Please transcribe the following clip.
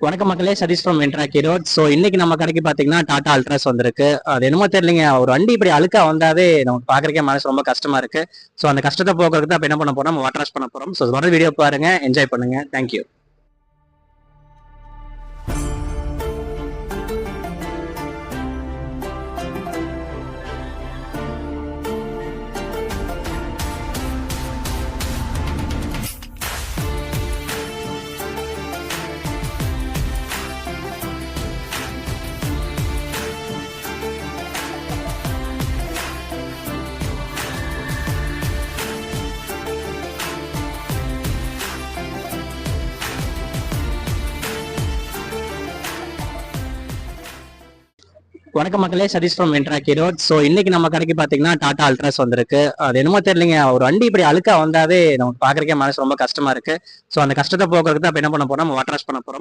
வணக்க மக்களே, Satish from இன்ட்ராக்கி road. So இன்னைக்கு நம்ம கடைக்கு பார்த்தீங்கன்னா டாடா அல்ட்ராஸ் வந்திருக்கு. அது என்னமோ தெரியலங்க, ஒரு வண்டி இப்படி அழுக்கா வந்தாவே நமக்கு பார்க்கறக்கே மனசு ரொம்ப கஷ்டமா இருக்கு. ஸோ அந்த கஷ்டத்தை போக்குறதுக்கு தான் என்ன பண்ண போறோம், நம்ம வாட்டர் வாஷ் பண்ண போறோம். ஸோ தொடர் வீடியோ பாருங்க, என்ஜாய் பண்ணுங்க. தேங்க்யூ. வணக்க மக்களே, சதீஷ் ஃப்ரம் இன்ட்ராக்கி ரோட். ஸோ இன்னைக்கு நம்ம கடைக்கு பார்த்தீங்கன்னா டாடா அல்ட்ராஸ் வந்திருக்கு. அது என்னமோ தெரியலங்க, ஒரு வண்டி இப்படி அழுக்கா வந்தாவே நமக்கு பார்க்கறக்கே மனசு ரொம்ப கஷ்டமா இருக்கு. ஸோ அந்த கஷ்டத்தை போக்குறதுக்கு தான் என்ன பண்ண போறோம், நம்ம வாட்டர் வாஷ் பண்ண போறோம்.